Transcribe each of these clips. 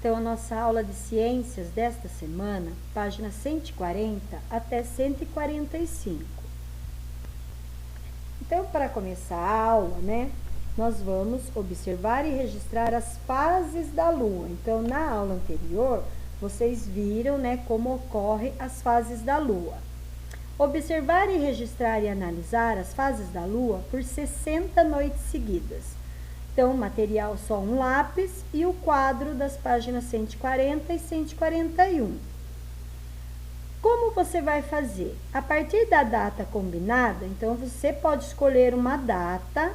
Então, a nossa aula de ciências desta semana, página 140 até 145. Então, para começar a aula, nós vamos observar e registrar as fases da Lua. Então, na aula anterior, vocês viram, como ocorrem as fases da Lua. Observar e registrar e analisar as fases da Lua por 60 noites seguidas. Então, material só um lápis e o quadro das páginas 140 e 141. Como você vai fazer? A partir da data combinada, então você pode escolher uma data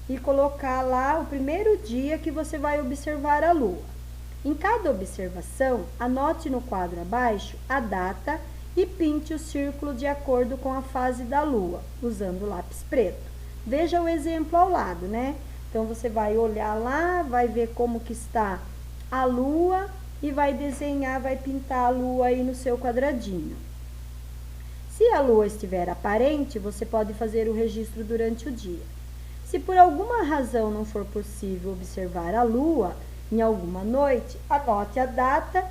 e colocar lá o primeiro dia que você vai observar a Lua. Em cada observação, anote no quadro abaixo a data e pinte o círculo de acordo com a fase da Lua, usando o lápis preto. Veja o exemplo ao lado, Então, você vai olhar lá, vai ver como que está a Lua e vai desenhar, vai pintar a Lua aí no seu quadradinho. Se a Lua estiver aparente, você pode fazer o registro durante o dia. Se por alguma razão não for possível observar a Lua em alguma noite, anote a data,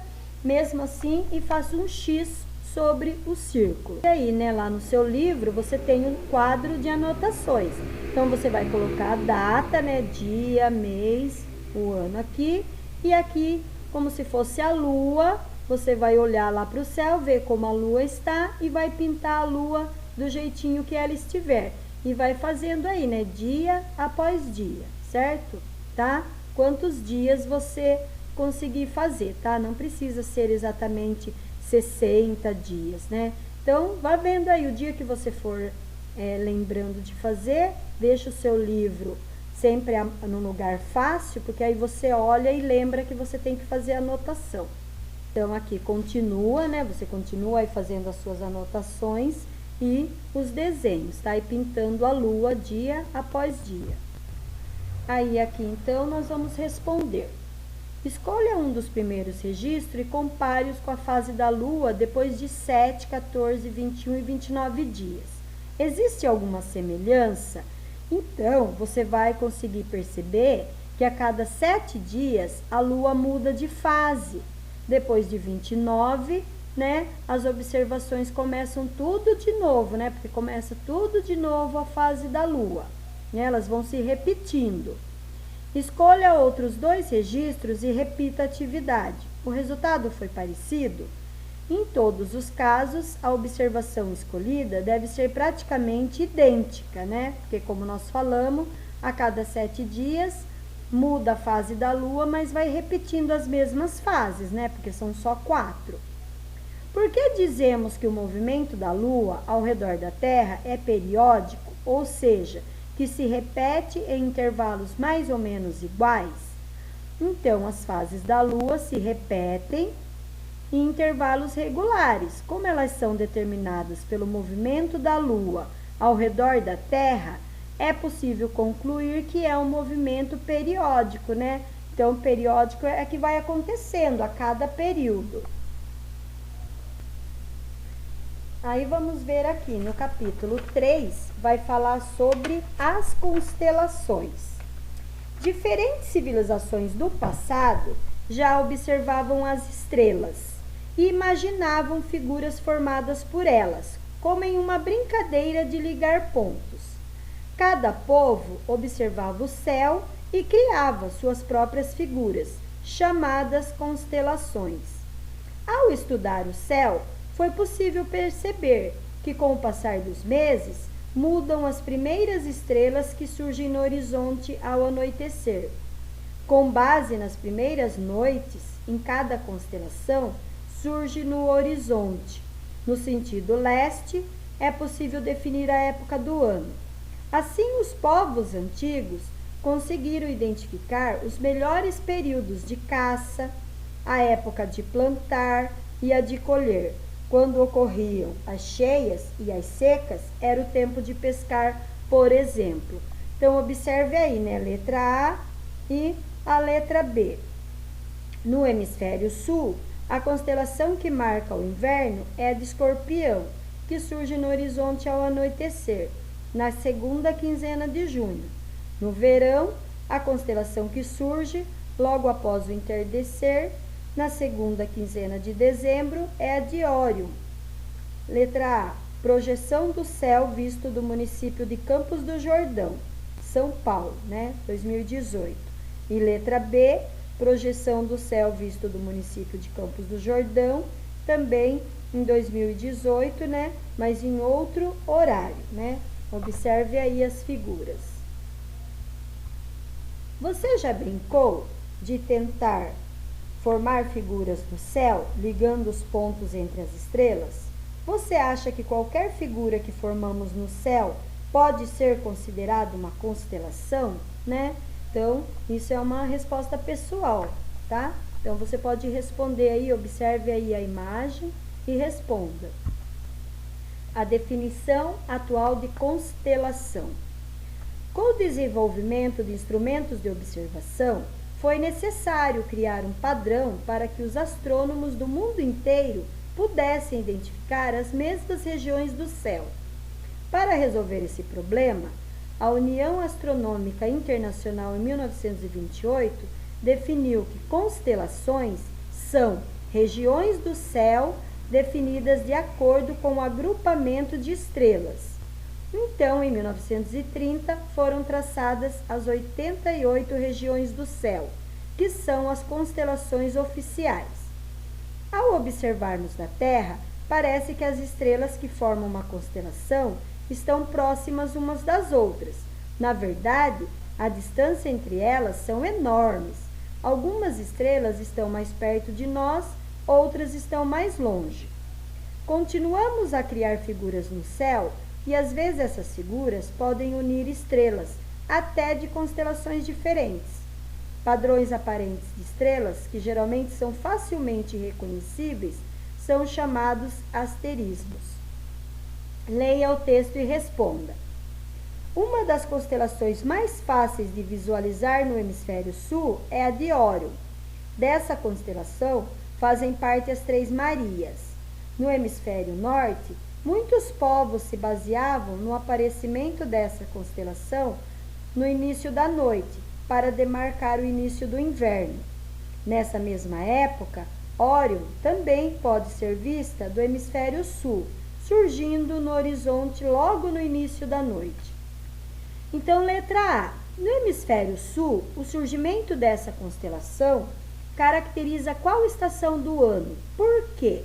mesmo assim, e faça um X sobre o círculo. E aí, lá no seu livro, você tem um quadro de anotações. Então, você vai colocar a data, dia, mês, o ano aqui. E aqui, como se fosse a Lua, você vai olhar lá para o céu, ver como a Lua está e vai pintar a Lua do jeitinho que ela estiver. E vai fazendo aí, dia após dia, certo? Tá? Quantos dias você conseguir fazer, tá? Não precisa ser exatamente 60 dias, Então, vá vendo aí o dia que você for lembrando de fazer, deixa o seu livro sempre no lugar fácil, porque aí você olha e lembra que você tem que fazer a anotação. Então, aqui continua, Você continua aí fazendo as suas anotações e os desenhos, tá? E pintando a Lua dia após dia. Aí, aqui, então, nós vamos responder. Escolha um dos primeiros registros e compare-os com a fase da Lua depois de 7, 14, 21 e 29 dias. Existe alguma semelhança? Então, você vai conseguir perceber que a cada 7 dias a Lua muda de fase. Depois de 29, as observações começam tudo de novo, Porque começa tudo de novo a fase da Lua. Elas vão se repetindo. Escolha outros 2 registros e repita a atividade. O resultado foi parecido? Em todos os casos, a observação escolhida deve ser praticamente idêntica, Porque, como nós falamos, a cada 7 dias muda a fase da Lua, mas vai repetindo as mesmas fases, Porque são só 4. Por que dizemos que o movimento da Lua ao redor da Terra é periódico, ou seja, que se repete em intervalos mais ou menos iguais? Então, as fases da Lua se repetem em intervalos regulares. Como elas são determinadas pelo movimento da Lua ao redor da Terra, é possível concluir que é um movimento periódico, Então, periódico é que vai acontecendo a cada período. Aí vamos ver aqui no capítulo 3, vai falar sobre as constelações. Diferentes civilizações do passado já observavam as estrelas e imaginavam figuras formadas por elas, como em uma brincadeira de ligar pontos. Cada povo observava o céu e criava suas próprias figuras, chamadas constelações. Ao estudar o céu, foi possível perceber que, com o passar dos meses, mudam as primeiras estrelas que surgem no horizonte ao anoitecer. Com base nas primeiras noites, em cada constelação, surge no horizonte. No sentido leste, é possível definir a época do ano. Assim, os povos antigos conseguiram identificar os melhores períodos de caça, a época de plantar e a de colher. Quando ocorriam as cheias e as secas, era o tempo de pescar, por exemplo. Então, observe aí, a letra A e a letra B. No hemisfério sul, a constelação que marca o inverno é a de Escorpião, que surge no horizonte ao anoitecer, na segunda quinzena de junho. No verão, a constelação que surge logo após o entardecer Na segunda quinzena de dezembro é a de Órion. Letra A, projeção do céu visto do município de Campos do Jordão, São Paulo, 2018. E letra B, projeção do céu visto do município de Campos do Jordão, também em 2018, mas em outro horário, Observe aí as figuras. Você já brincou de tentar formar figuras no céu, ligando os pontos entre as estrelas? Você acha que qualquer figura que formamos no céu pode ser considerada uma constelação, Então, isso é uma resposta pessoal, tá? Então, você pode responder aí, observe aí a imagem e responda. A definição atual de constelação. Com o desenvolvimento de instrumentos de observação, foi necessário criar um padrão para que os astrônomos do mundo inteiro pudessem identificar as mesmas regiões do céu. Para resolver esse problema, a União Astronômica Internacional, em 1928, definiu que constelações são regiões do céu definidas de acordo com o agrupamento de estrelas. Então, em 1930, foram traçadas as 88 regiões do céu, que são as constelações oficiais. Ao observarmos da Terra, parece que as estrelas que formam uma constelação estão próximas umas das outras. Na verdade, a distância entre elas são enormes. Algumas estrelas estão mais perto de nós, outras estão mais longe. Continuamos a criar figuras no céu e às vezes essas figuras podem unir estrelas, até de constelações diferentes. Padrões aparentes de estrelas, que geralmente são facilmente reconhecíveis, são chamados asterismos. Leia o texto e responda. Uma das constelações mais fáceis de visualizar no hemisfério sul é a de Órion. Dessa constelação fazem parte as Três Marias. No hemisfério norte, muitos povos se baseavam no aparecimento dessa constelação no início da noite, para demarcar o início do inverno. Nessa mesma época, Órion também pode ser vista do hemisfério sul, surgindo no horizonte logo no início da noite. Então, letra A. No hemisfério sul, o surgimento dessa constelação caracteriza qual estação do ano? Por quê?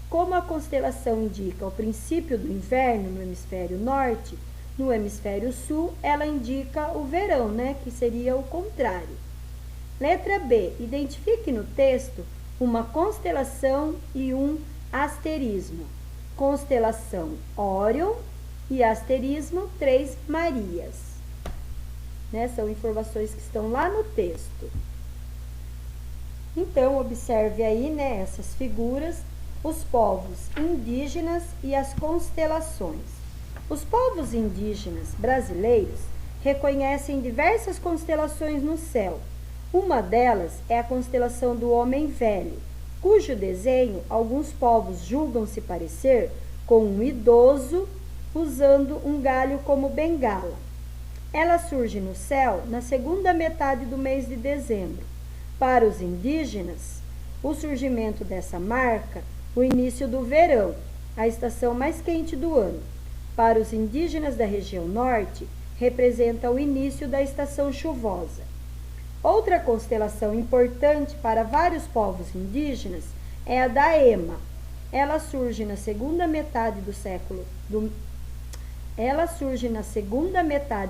Como a constelação indica o princípio do inverno no hemisfério norte, no hemisfério sul, ela indica o verão, que seria o contrário. Letra B. Identifique no texto uma constelação e um asterismo. Constelação Órion e asterismo Três Marias. São informações que estão lá no texto. Então, observe aí, essas figuras, os povos indígenas e as constelações. Os povos indígenas brasileiros reconhecem diversas constelações no céu. Uma delas é a constelação do Homem Velho, cujo desenho alguns povos julgam se parecer com um idoso usando um galho como bengala. Ela surge no céu na segunda metade do mês de dezembro. Para os indígenas, o surgimento dessa marca o início do verão, a estação mais quente do ano. Para os indígenas da região norte, representa o início da estação chuvosa. Outra constelação importante para vários povos indígenas é a da Ema. Ela surge na segunda metade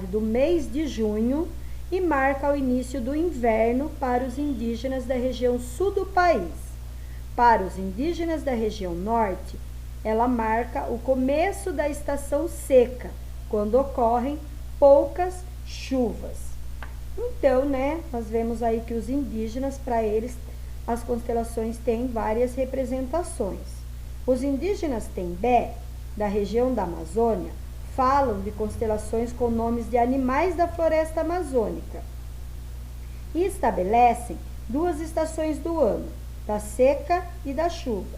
do mês de junho e marca o início do inverno para os indígenas da região sul do país. Para os indígenas da região norte, ela marca o começo da estação seca, quando ocorrem poucas chuvas. Então, nós vemos aí que os indígenas, para eles, as constelações têm várias representações. Os indígenas Tembé, da região da Amazônia, falam de constelações com nomes de animais da floresta amazônica e estabelecem duas estações do ano, da seca e da chuva.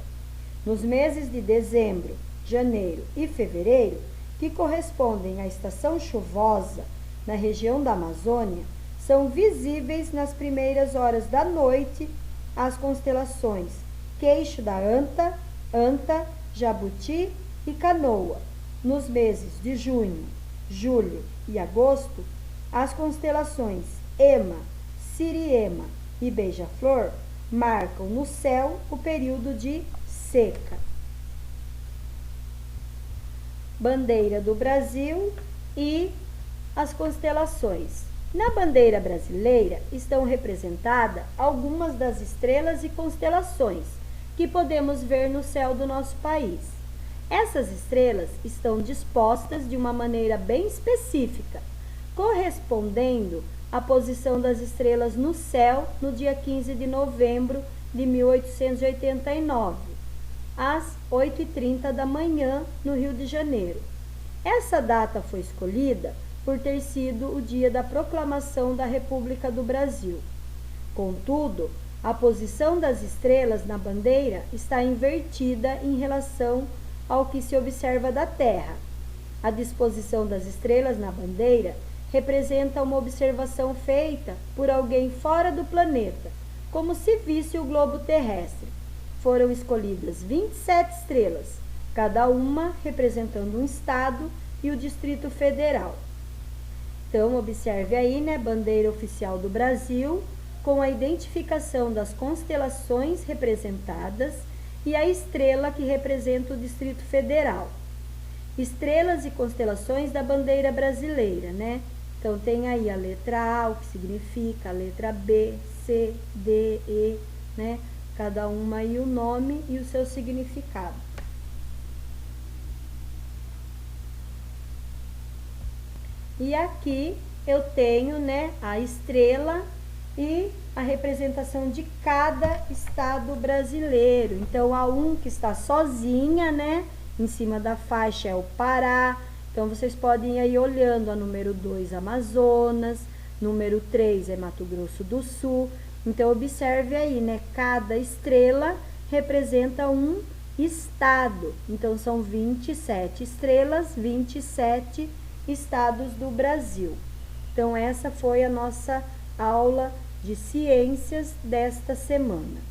Nos meses de dezembro, janeiro e fevereiro, que correspondem à estação chuvosa na região da Amazônia, são visíveis nas primeiras horas da noite as constelações Queixo da Anta, Anta, Jabuti e Canoa. Nos meses de junho, julho e agosto, as constelações Ema, Siriema e Beija-Flor marcam no céu o período de seca. Bandeira do Brasil e as constelações. Na bandeira brasileira estão representadas algumas das estrelas e constelações que podemos ver no céu do nosso país. Essas estrelas estão dispostas de uma maneira bem específica, correspondendo à posição das estrelas no céu no dia 15 de novembro de 1889, às 8h30 da manhã, no Rio de Janeiro. Essa data foi escolhida por ter sido o dia da proclamação da República do Brasil. Contudo, a posição das estrelas na bandeira está invertida em relação ao que se observa da Terra. A disposição das estrelas na bandeira representa uma observação feita por alguém fora do planeta, como se visse o globo terrestre. Foram escolhidas 27 estrelas, cada uma representando um estado e o Distrito Federal. Então, observe aí, né, bandeira oficial do Brasil, com a identificação das constelações representadas e a estrela que representa o Distrito Federal. Estrelas e constelações da bandeira brasileira, né? Então, tem aí a letra A, o que significa, a letra B, C, D, E, né? Cada uma aí o nome e o seu significado. E aqui eu tenho, né, a estrela e a representação de cada estado brasileiro. Então, a 1 que está sozinha, né, em cima da faixa é o Pará. Então, vocês podem ir aí olhando a número 2, Amazonas, número 3 é Mato Grosso do Sul. Então, observe aí, né, cada estrela representa um estado. Então, são 27 estrelas, 27 estados do Brasil. Então, essa foi a nossa aula de ciências desta semana.